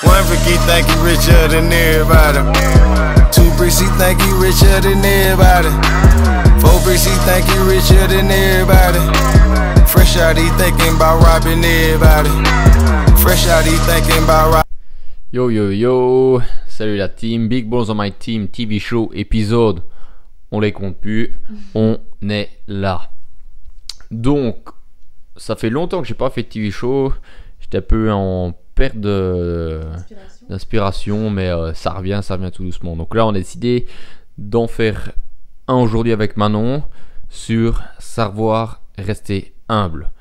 One brick, he think he richer than everybody. Two bricks, he think he richer than everybody. Four bricks, he think he richer than everybody. Fresh out, he thinking about robbing everybody. Fresh out, he thinking about robbing. Yo yo yo, salut la team, Big Balls on my team, TV show, épisode, on les compte plus, on est là. Donc, ça fait longtemps que j'ai pas fait de TV show, j'étais un peu en perte d'inspiration, mais ça revient tout doucement. Donc là, on a décidé d'en faire un aujourd'hui avec Manon sur savoir rester humble.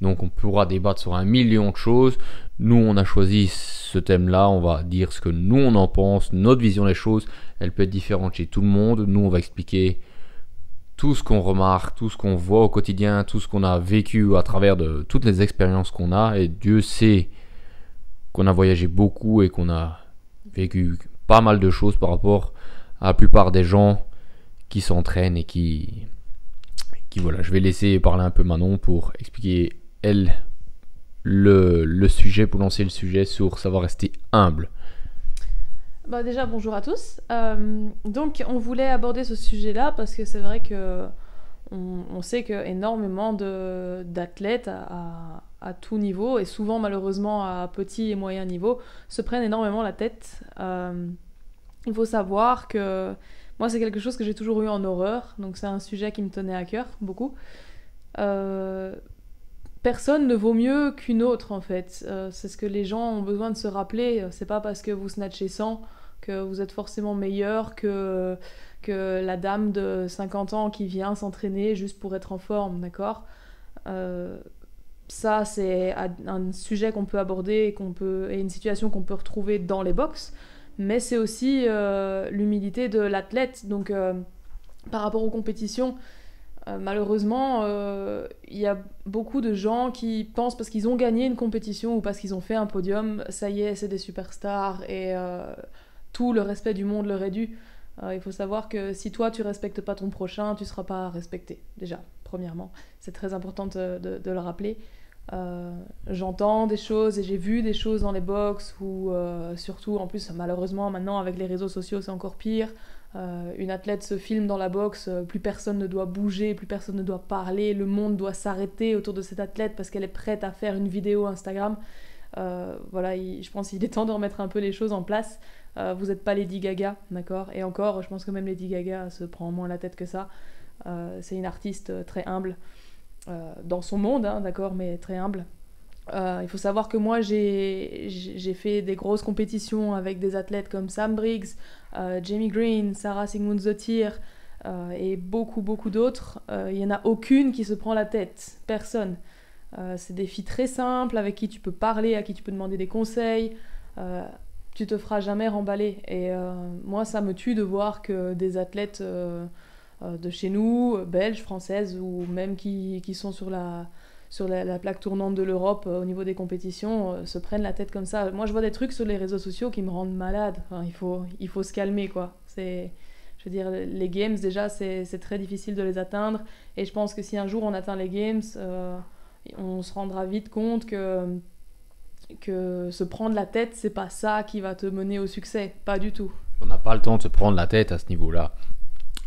Donc on pourra débattre sur un million de choses. Nous, on a choisi ce thème-là. On va dire ce que nous, on en pense. Notre vision des choses, elle peut être différente chez tout le monde. Nous, on va expliquer tout ce qu'on remarque, tout ce qu'on voit au quotidien, tout ce qu'on a vécu à travers de toutes les expériences qu'on a. Et Dieu sait qu'on a voyagé beaucoup et qu'on a vécu pas mal de choses par rapport à la plupart des gens qui s'entraînent et qui voilà. Je vais laisser parler un peu Manon pour expliquer elle le sujet, pour lancer le sujet sur savoir rester humble. Bah déjà bonjour à tous. Donc on voulait aborder ce sujet-là parce que c'est vrai que on sait que énormément d'athlètes à tout niveau et souvent malheureusement à petit et moyen niveau se prennent énormément la tête. Il faut savoir que moi c'est quelque chose que j'ai toujours eu en horreur, donc c'est un sujet qui me tenait à cœur beaucoup. Personne ne vaut mieux qu'une autre en fait. C'est ce que les gens ont besoin de se rappeler. C'est pas parce que vous snatchez 100 que vous êtes forcément meilleur que la dame de 50 ans qui vient s'entraîner juste pour être en forme, d'accord ? Ça c'est un sujet qu'on peut aborder et une situation qu'on peut retrouver dans les box, mais c'est aussi l'humilité de l'athlète. Donc par rapport aux compétitions, malheureusement, il y a beaucoup de gens qui pensent parce qu'ils ont gagné une compétition ou parce qu'ils ont fait un podium, ça y est, c'est des superstars et tout le respect du monde leur est dû. Il faut savoir que si toi tu respectes pas ton prochain, tu seras pas respecté. Déjà, premièrement, c'est très important de le rappeler. J'entends des choses et j'ai vu des choses dans les box où surtout en plus malheureusement maintenant avec les réseaux sociaux c'est encore pire. Une athlète se filme dans la boxe, plus personne ne doit bouger, plus personne ne doit parler, le monde doit s'arrêter autour de cette athlète parce qu'elle est prête à faire une vidéo Instagram. Voilà, je pense qu'il est temps de remettre un peu les choses en place. Vous n'êtes pas Lady Gaga, d'accord ? Et encore, je pense que même Lady Gaga se prend moins la tête que ça. C'est une artiste très humble dans son monde, hein, d'accord, mais très humble. Il faut savoir que moi j'ai fait des grosses compétitions avec des athlètes comme Sam Briggs, Jamie Green, Sarah Sigmundsdottir et beaucoup d'autres. Il n'y en a aucune qui se prend la tête, personne. C'est des filles très simples avec qui tu peux parler, à qui tu peux demander des conseils. Tu te feras jamais remballer. Et moi ça me tue de voir que des athlètes de chez nous, belges, françaises ou même qui sont sur la plaque tournante de l'Europe au niveau des compétitions se prennent la tête comme ça. Moi je vois des trucs sur les réseaux sociaux qui me rendent malade. Enfin, il faut se calmer quoi. Je veux dire, les games déjà c'est très difficile de les atteindre et je pense que si un jour on atteint les games on se rendra vite compte que se prendre la tête c'est pas ça qui va te mener au succès, pas du tout. On n'a pas le temps de se prendre la tête à ce niveau-là.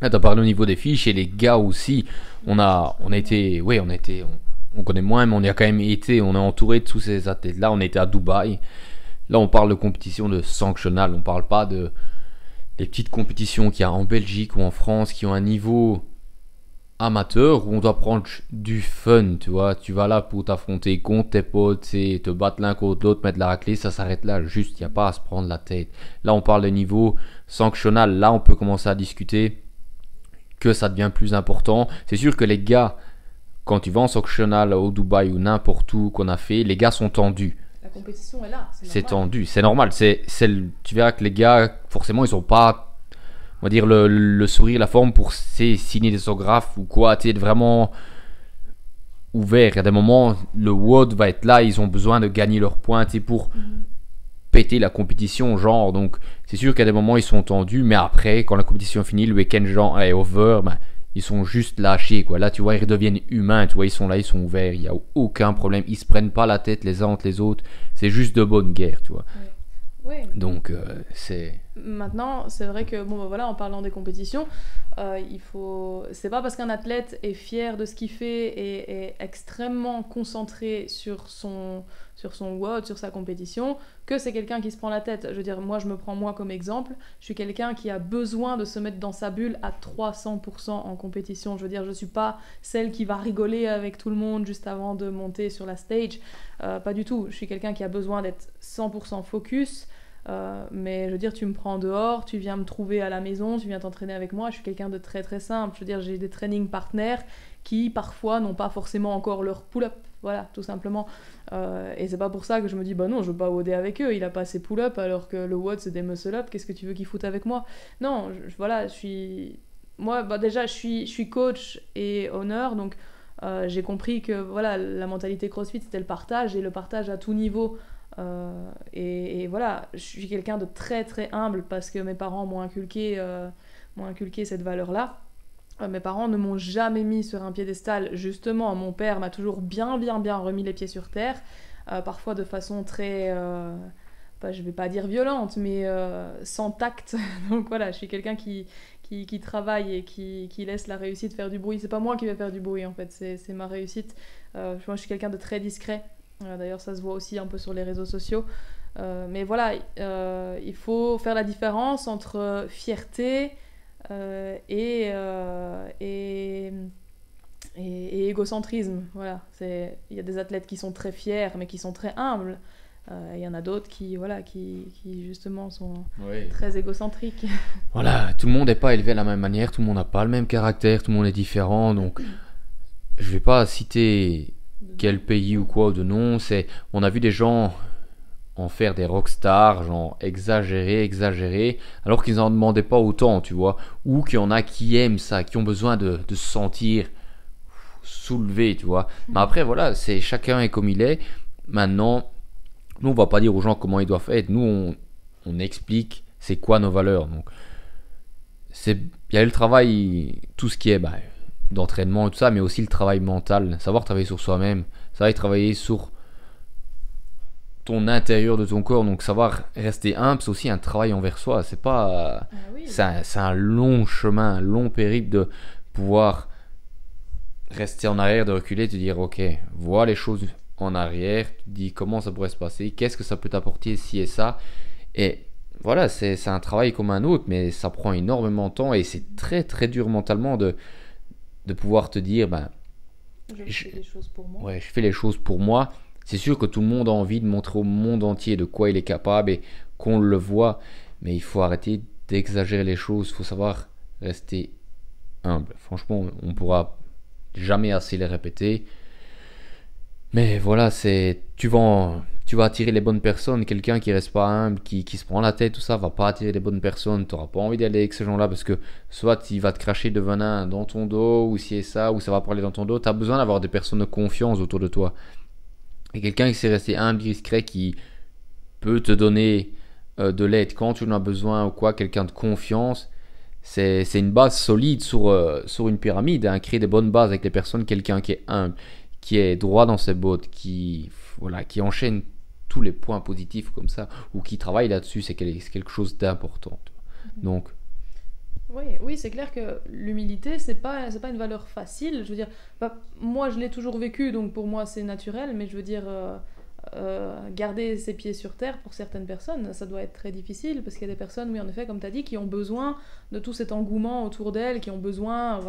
Là, tu as parlé au niveau des filles, chez les gars aussi, on connaît moins, mais on a quand même été, on est entouré de tous ces athlètes-là. On était à Dubaï. Là, on parle de compétition de sanctionnal. On parle pas de des petites compétitions qu'il y a en Belgique ou en France qui ont un niveau amateur où on doit prendre du fun, tu vois. Tu vas là pour t'affronter contre tes potes, et te battre l'un contre l'autre, mettre la raclée, ça s'arrête là. Juste, il n'y a pas à se prendre la tête. Là, on parle de niveau sanctionnal. Là, on peut commencer à discuter que ça devient plus important. C'est sûr que les gars, quand tu vas en sanctionnal au Dubaï ou n'importe où qu'on a fait, les gars sont tendus. La compétition est là, c'est tendu, c'est normal. Tu verras que les gars, forcément, ils sont pas, on va dire, le sourire, la forme pour signer des autographes ou quoi. Tu es vraiment ouvert. Il y a des moments, le WOD va être là, ils ont besoin de gagner leurs points pour péter la compétition, genre. Donc, c'est sûr qu'à des moments, ils sont tendus, mais après, quand la compétition est finie, le week-end genre est over, ils sont juste lâchés, quoi. Là, tu vois, ils redeviennent humains, tu vois, ils sont là, ils sont ouverts, il n'y a aucun problème. Ils se prennent pas la tête les uns entre les autres. C'est juste de bonne guerre, tu vois. Donc, c'est... Maintenant, c'est vrai que, bon, bah voilà, en parlant des compétitions, c'est pas parce qu'un athlète est fier de ce qu'il fait et est extrêmement concentré sur son WOD, sur sa compétition, que c'est quelqu'un qui se prend la tête. Je veux dire, moi, je me prends moi comme exemple. Je suis quelqu'un qui a besoin de se mettre dans sa bulle à 300% en compétition. Je veux dire, je suis pas celle qui va rigoler avec tout le monde juste avant de monter sur la stage. Pas du tout. Je suis quelqu'un qui a besoin d'être 100% focus. Mais je veux dire, tu me prends dehors, tu viens me trouver à la maison, tu viens t'entraîner avec moi, je suis quelqu'un de très très simple. Je veux dire, j'ai des training partners qui parfois n'ont pas forcément encore leur pull-up, voilà, tout simplement. Et c'est pas pour ça que je me dis, bah non, je veux pas WODer avec eux, il a pas ses pull-up alors que le WOD c'est des muscle-up, qu'est-ce que tu veux qu'ils foutent avec moi? Non, voilà, je suis... Moi, bah déjà, je suis coach et owner, donc j'ai compris que voilà, la mentalité CrossFit c'était le partage, et le partage à tout niveau. Et voilà, je suis quelqu'un de très très humble parce que mes parents m'ont inculqué cette valeur-là. Mes parents ne m'ont jamais mis sur un piédestal, justement. Mon père m'a toujours bien remis les pieds sur terre, parfois de façon très, je vais pas dire violente, mais sans tact. Donc voilà, je suis quelqu'un qui travaille et qui laisse la réussite faire du bruit. C'est pas moi qui vais faire du bruit en fait, c'est ma réussite. Moi je suis quelqu'un de très discret. D'ailleurs, ça se voit aussi un peu sur les réseaux sociaux. Mais voilà, il faut faire la différence entre fierté et égocentrisme. Voilà, il y a des athlètes qui sont très fiers, mais qui sont très humbles. Il y en a d'autres qui justement sont très égocentriques. Voilà, tout le monde n'est pas élevé de la même manière, tout le monde n'a pas le même caractère, tout le monde est différent. Donc, je vais pas citer quel pays ou quoi ou de nom, on a vu des gens en faire des rockstars, genre exagérer, alors qu'ils n'en demandaient pas autant, tu vois, ou qu'il y en a qui aiment ça, qui ont besoin de se sentir soulevé, tu vois. Mais après, voilà, chacun est comme il est. Maintenant, nous, on va pas dire aux gens comment ils doivent être, nous, on explique c'est quoi nos valeurs. Donc, il y a le travail, tout ce qui est... d'entraînement et tout ça, mais aussi le travail mental, savoir travailler sur soi-même, savoir travailler sur ton intérieur de ton corps, donc savoir rester humble, c'est aussi un travail envers soi, c'est pas c'est un long chemin, un long périple de pouvoir rester en arrière, de reculer, de dire ok, vois les choses en arrière, tu te dis comment ça pourrait se passer, qu'est-ce que ça peut t'apporter si et ça, et voilà, c'est un travail comme un autre, mais ça prend énormément de temps et c'est très très dur mentalement de pouvoir te dire je fais les choses pour moi. Ouais, je fais les choses pour moi. C'est sûr que tout le monde a envie de montrer au monde entier de quoi il est capable et qu'on le voit, mais il faut arrêter d'exagérer les choses, il faut savoir rester humble. Franchement, on pourra jamais assez les répéter. Mais voilà, tu vas attirer les bonnes personnes. Quelqu'un qui reste pas humble, qui se prend la tête, tout ça, va pas attirer les bonnes personnes. Tu n'auras pas envie d'aller avec ces gens-là parce que soit il va te cracher de venin dans ton dos, ou si et ça, ou ça va parler dans ton dos. Tu as besoin d'avoir des personnes de confiance autour de toi. Et quelqu'un qui s'est resté humble, discret, qui peut te donner de l'aide quand tu en as besoin ou quoi, quelqu'un de confiance. C'est une base solide sur une pyramide. Hein. Créer des bonnes bases avec les personnes, quelqu'un qui est humble, qui est droit dans ses bottes, qui enchaîne tous les points positifs comme ça, ou qui travaille là-dessus, c'est quelque chose d'important. Donc, oui, c'est clair que l'humilité, c'est pas une valeur facile. Je veux dire, moi, je l'ai toujours vécu, donc pour moi, c'est naturel, mais je veux dire, garder ses pieds sur terre, pour certaines personnes, ça doit être très difficile, parce qu'il y a des personnes, oui, en effet, comme tu as dit, qui ont besoin de tout cet engouement autour d'elles, qui ont besoin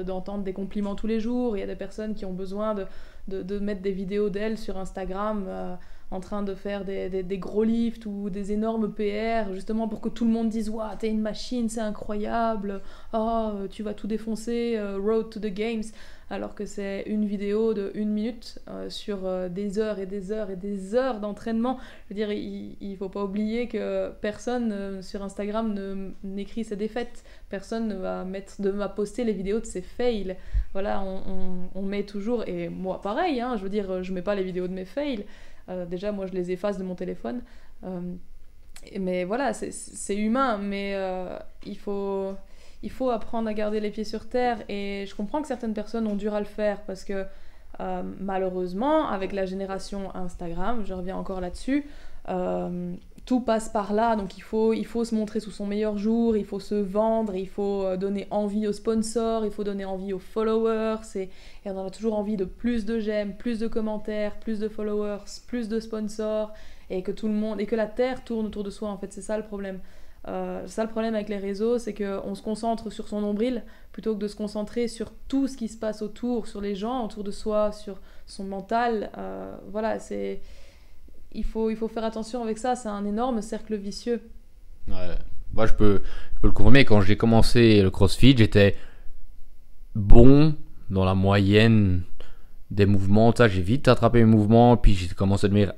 d'entendre des compliments tous les jours. Il y a des personnes qui ont besoin de mettre des vidéos d'elles sur Instagram, en train de faire des gros lifts ou des énormes PR, justement pour que tout le monde dise « Waouh, t'es une machine, c'est incroyable, oh, tu vas tout défoncer, road to the games », alors que c'est une vidéo de 1 minute sur des heures et des heures et des heures d'entraînement. Je veux dire, il faut pas oublier que personne sur Instagram n'écrit ses défaites, personne ne va poster les vidéos de ses fails. Voilà, on met toujours, et moi pareil, hein, je veux dire, je mets pas les vidéos de mes fails. Déjà, moi, je les efface de mon téléphone. Mais voilà, c'est humain, mais il faut apprendre à garder les pieds sur terre. Et je comprends que certaines personnes ont dur à le faire parce que, malheureusement, avec la génération Instagram, je reviens encore là-dessus, tout passe par là, donc il faut se montrer sous son meilleur jour, il faut se vendre, il faut donner envie aux sponsors, il faut donner envie aux followers, et on en a toujours envie de plus de j'aime, plus de commentaires, plus de followers, plus de sponsors, et que tout le monde, et que la terre tourne autour de soi, en fait, c'est ça le problème. Ça le problème avec les réseaux, c'est qu'on se concentre sur son nombril plutôt que de se concentrer sur tout ce qui se passe autour, sur les gens autour de soi, sur son mental. Voilà, il faut faire attention avec ça, c'est un énorme cercle vicieux. Ouais. Moi, je peux le confirmer. Quand j'ai commencé le CrossFit, j'étais bon dans la moyenne des mouvements. Ça, j'ai vite attrapé mes mouvements, puis j'ai commencé à devenir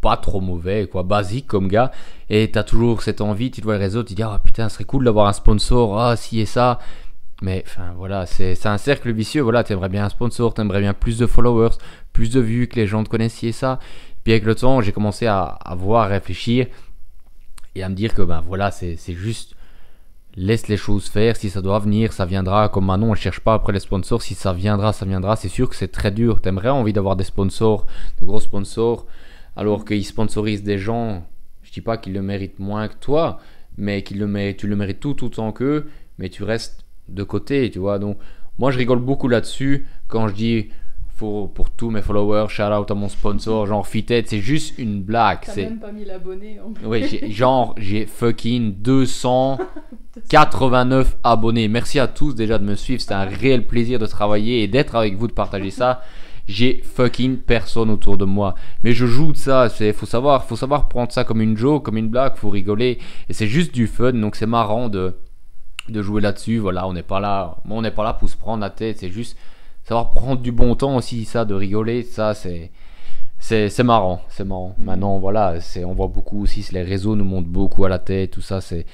pas trop mauvais, quoi, basique comme gars. Et t'as toujours cette envie, tu te vois les réseaux, tu te dis ah putain, ce serait cool d'avoir un sponsor, ah si et ça. Mais enfin voilà, c'est un cercle vicieux. Voilà, t'aimerais bien un sponsor, t'aimerais bien plus de followers, plus de vues, que les gens te connaissent, ça. Puis avec le temps, j'ai commencé à voir, à réfléchir et à me dire que ben voilà, c'est juste laisse les choses faire. Si ça doit venir, ça viendra. Comme Manon, on ne cherche pas après les sponsors. Si ça viendra, ça viendra. C'est sûr que c'est très dur. T'aimerais envie d'avoir des sponsors, de gros sponsors, alors qu'ils sponsorisent des gens. Je dis pas qu'ils le méritent moins que toi, mais tu le mérites tout autant qu'eux, mais tu restes de côté, tu vois. Donc moi, je rigole beaucoup là-dessus quand je dis pour tous mes followers, shout out à mon sponsor, genre Fitted, c'est juste une blague. T'as même pas mis l'abonné en plus. Oui, j'ai fucking 289 abonnés. Merci à tous déjà de me suivre, c'était un réel plaisir de travailler et d'être avec vous, de partager ça. J'ai fucking personne autour de moi, mais je joue de ça. Faut savoir prendre ça comme une joke, comme une blague, faut rigoler, et c'est juste du fun, donc c'est marrant de jouer là-dessus. Voilà, on n'est pas là pour se prendre la tête, c'est juste savoir prendre du bon temps aussi, ça, de rigoler, ça c'est marrant, c'est marrant. Maintenant voilà, on voit beaucoup aussi, les réseaux nous montent beaucoup à la tête, tout ça, c'est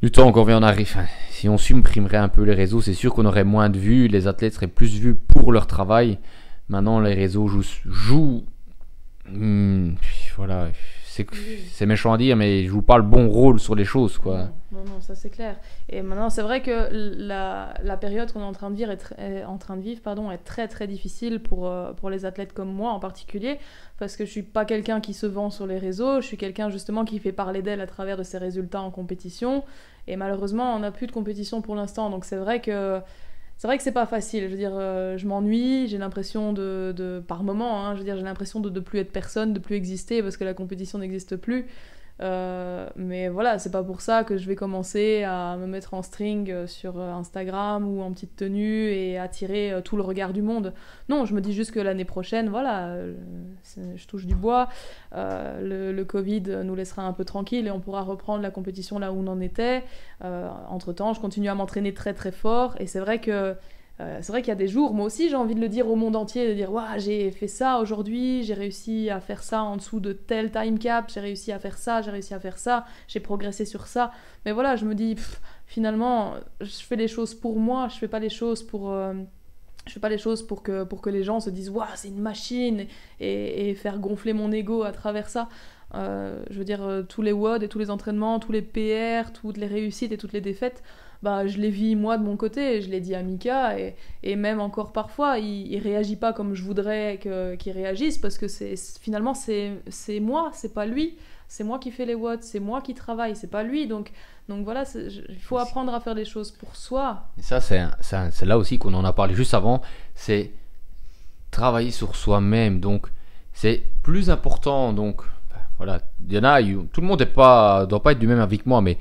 du temps qu'on vient en arrive. Enfin, si on supprimerait un peu les réseaux, c'est sûr qu'on aurait moins de vues, les athlètes seraient plus vus pour leur travail. Maintenant les réseaux jouent voilà, c'est méchant à dire, mais ils jouent pas le bon rôle sur les choses, quoi. Non, ça c'est clair. Et maintenant, c'est vrai que la période qu'on est en train de vivre est très très difficile pour les athlètes comme moi en particulier, parce que je suis pas quelqu'un qui se vend sur les réseaux, je suis quelqu'un justement qui fait parler d'elle à travers de ses résultats en compétition, et malheureusement on n'a plus de compétition pour l'instant, donc c'est vrai que c'est pas facile. Je veux dire, je m'ennuie, j'ai l'impression par moment, je veux dire, j'ai l'impression de plus être personne, de plus exister parce que la compétition n'existe plus. Mais voilà, c'est pas pour ça que je vais commencer à me mettre en string sur Instagram ou en petite tenue et attirer tout le regard du monde. Non, je me dis juste que l'année prochaine, voilà, je touche du bois, le Covid nous laissera un peu tranquille et on pourra reprendre la compétition là où on en était. Entre-temps, je continue à m'entraîner très très fort, et c'est vrai qu'il y a des jours, moi aussi j'ai envie de le dire au monde entier, de dire waouh, j'ai fait ça aujourd'hui, j'ai réussi à faire ça en dessous de tel time cap, j'ai réussi à faire ça, j'ai progressé sur ça. Mais voilà, je me dis finalement, je fais les choses pour moi, je fais pas les choses pour que les gens se disent waouh, c'est une machine, et faire gonfler mon ego à travers ça. Je veux dire, tous les WOD et tous les entraînements, tous les PR, toutes les réussites et toutes les défaites, bah, je les vis moi de mon côté, je l'ai dit à Mika, et même encore parfois, il réagit pas comme je voudrais qu'il réagisse, parce que finalement c'est moi, c'est pas lui, c'est moi qui fais les watts, c'est moi qui travaille, c'est pas lui, donc voilà, il faut apprendre à faire les choses pour soi. Et ça, c'est là aussi qu'on en a parlé juste avant, c'est travailler sur soi-même, donc c'est plus important, donc voilà, il y en a, tout le monde doit pas être du même avec moi, mais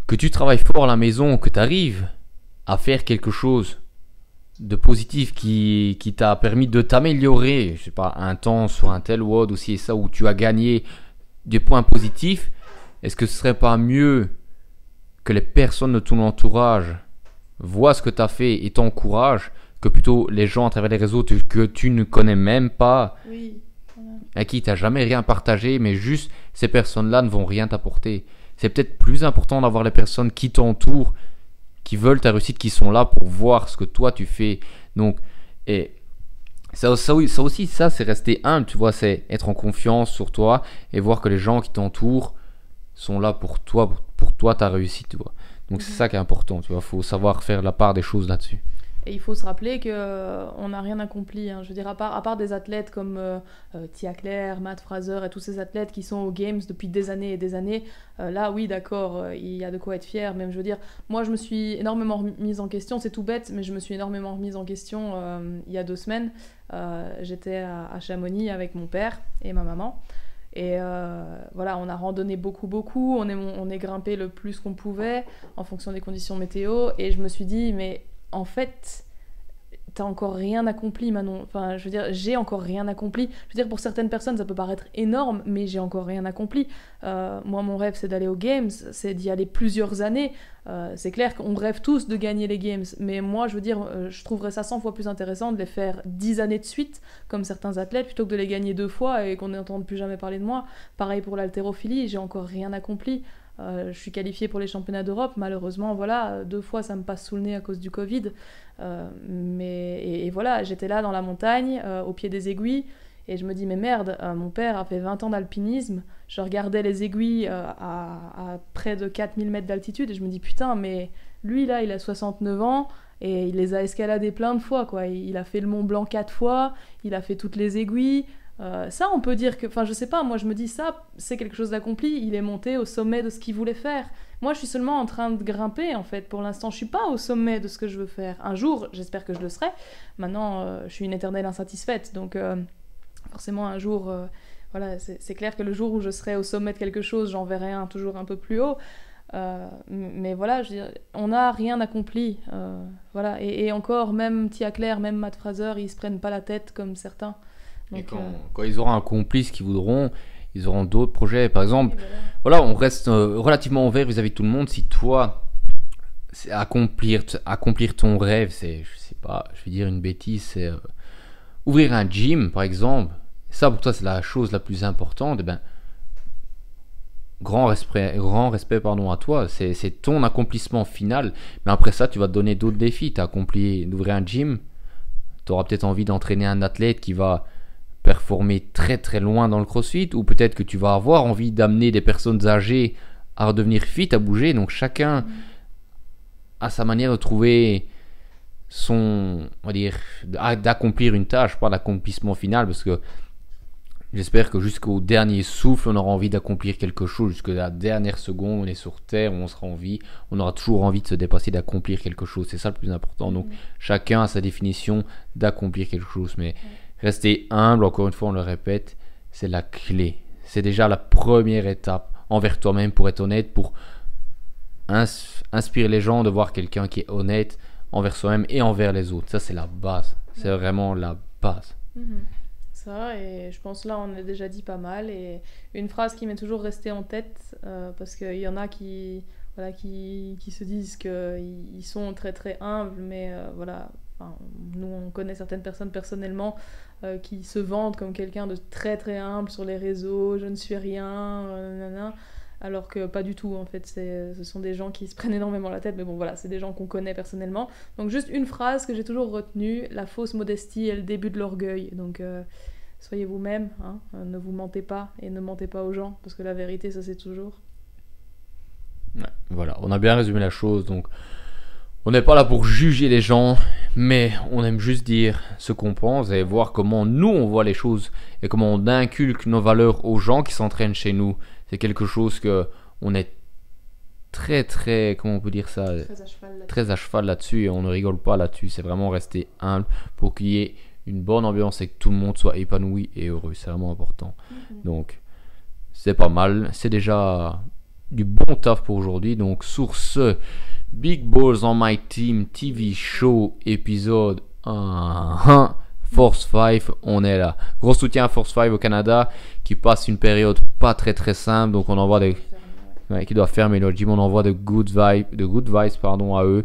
que tu travailles fort à la maison, que tu arrives à faire quelque chose de positif qui t'a permis de t'améliorer, je sais pas, un temps sur un tel WOD aussi, et ça, où tu as gagné des points positifs, est-ce que ce serait pas mieux que les personnes de ton entourage voient ce que tu as fait et t'encouragent, que plutôt les gens à travers les réseaux que tu ne connais même pas, oui, à qui tu n'as jamais rien partagé, mais juste ces personnes-là ne vont rien t'apporter. C'est peut-être plus important d'avoir les personnes qui t'entourent, qui veulent ta réussite, qui sont là pour voir ce que toi tu fais. Donc, et ça aussi, c'est rester humble, tu vois, c'est être en confiance sur toi et voir que les gens qui t'entourent sont là pour toi, ta réussite, tu vois. Donc c'est ça qui est important, tu vois, faut savoir faire la part des choses là-dessus. Et il faut se rappeler qu'on n'a rien accompli. Hein. Je veux dire, à part des athlètes comme Tia Claire, Matt Fraser et tous ces athlètes qui sont aux Games depuis des années et des années, là, oui, d'accord, il y a de quoi être fier. Même, je veux dire, moi, je me suis énormément remise en question. C'est tout bête, mais je me suis énormément remise en question il y a 2 semaines. J'étais à Chamonix avec mon père et ma maman. Et voilà, on a randonné beaucoup. On est grimpé le plus qu'on pouvait en fonction des conditions météo. Et je me suis dit, mais en fait, t'as encore rien accompli, Manon. Enfin, je veux dire, j'ai encore rien accompli. Je veux dire, pour certaines personnes, ça peut paraître énorme, mais j'ai encore rien accompli. Moi, mon rêve, c'est d'aller aux Games, c'est d'y aller plusieurs années. C'est clair qu'on rêve tous de gagner les Games, mais moi, je veux dire, je trouverais ça 100 fois plus intéressant de les faire 10 années de suite, comme certains athlètes, plutôt que de les gagner 2 fois et qu'on n'entende plus jamais parler de moi. Pareil pour l'haltérophilie, j'ai encore rien accompli. Je suis qualifiée pour les championnats d'Europe, malheureusement, voilà, 2 fois ça me passe sous le nez à cause du Covid. Et voilà, j'étais là dans la montagne, au pied des aiguilles, et je me dis, mais merde, mon père a fait 20 ans d'alpinisme, je regardais les aiguilles à près de 4000 mètres d'altitude, et je me dis, putain, mais lui là, il a 69 ans, et il les a escaladés plein de fois, quoi. Il a fait le Mont Blanc 4 fois, il a fait toutes les aiguilles. Ça, on peut dire que, enfin, je sais pas, moi je me dis ça, c'est quelque chose d'accompli. Il est monté au sommet de ce qu'il voulait faire. Moi, je suis seulement en train de grimper, en fait. Pour l'instant, je suis pas au sommet de ce que je veux faire. Un jour, j'espère que je le serai. Maintenant, je suis une éternelle insatisfaite, donc forcément, un jour, voilà, c'est clair que le jour où je serai au sommet de quelque chose, j'en verrai un toujours un peu plus haut. Mais voilà, je veux dire, on n'a rien accompli. Voilà, et encore, même Tia Claire, même Matt Fraser, ils se prennent pas la tête comme certains. Donc, et quand ils auront accompli ce qu'ils voudront, ils auront d'autres projets. Par exemple, voilà, on reste relativement ouvert vis-à-vis de tout le monde. Si toi, accomplir ton rêve, c'est, je sais pas, je vais dire une bêtise, c'est ouvrir un gym, par exemple. Ça, pour toi, c'est la chose la plus importante. Eh ben, grand respect à toi. C'est ton accomplissement final. Mais après ça, tu vas te donner d'autres défis. Tu as accompli d'ouvrir un gym. Tu auras peut-être envie d'entraîner un athlète qui va performer très très loin dans le crossfit, ou peut-être que tu vas avoir envie d'amener des personnes âgées à redevenir fit, à bouger. Donc chacun a sa manière de trouver son, on va dire, d'accomplir une tâche, pas l'accomplissement final, parce que j'espère que jusqu'au dernier souffle on aura envie d'accomplir quelque chose, jusqu'à la dernière seconde on est sur terre, on aura toujours envie de se dépasser, d'accomplir quelque chose. C'est ça le plus important. Donc chacun a sa définition d'accomplir quelque chose, mais rester humble, encore une fois on le répète, c'est la clé. C'est déjà la première étape envers toi-même, pour être honnête, pour inspirer les gens de voir quelqu'un qui est honnête envers soi-même et envers les autres. Ça, c'est la base. C'est vraiment la base. Ça, et je pense là on a déjà dit pas mal. Et une phrase qui m'est toujours restée en tête, parce qu'il y en a qui se disent qu'ils sont très très humbles, mais voilà. Enfin, nous, on connaît certaines personnes personnellement qui se vendent comme quelqu'un de très très humble sur les réseaux, je ne suis rien, alors que pas du tout, en fait. Ce sont des gens qui se prennent énormément la tête, mais bon, voilà, c'est des gens qu'on connaît personnellement. Donc juste une phrase que j'ai toujours retenue: la fausse modestie est le début de l'orgueil. Donc soyez vous-même, hein, ne vous mentez pas, et ne mentez pas aux gens, parce que la vérité, ça c'est toujours. Ouais, voilà, on a bien résumé la chose. Donc on n'est pas là pour juger les gens, mais on aime juste dire ce qu'on pense et voir comment nous on voit les choses et comment on inculque nos valeurs aux gens qui s'entraînent chez nous. C'est quelque chose que on est très très, comment on peut dire ça, très à cheval là-dessus, et on ne rigole pas là-dessus. C'est vraiment rester humble pour qu'il y ait une bonne ambiance et que tout le monde soit épanoui et heureux. C'est vraiment important. Donc c'est pas mal, c'est déjà du bon taf pour aujourd'hui. Donc sur ce, Big Balls on My Team TV Show épisode 1, Force 5, on est là. Gros soutien à Force 5 au Canada, qui passe une période pas très très simple. Donc on envoie qui doit fermer le gym, on envoie de good vibes à eux.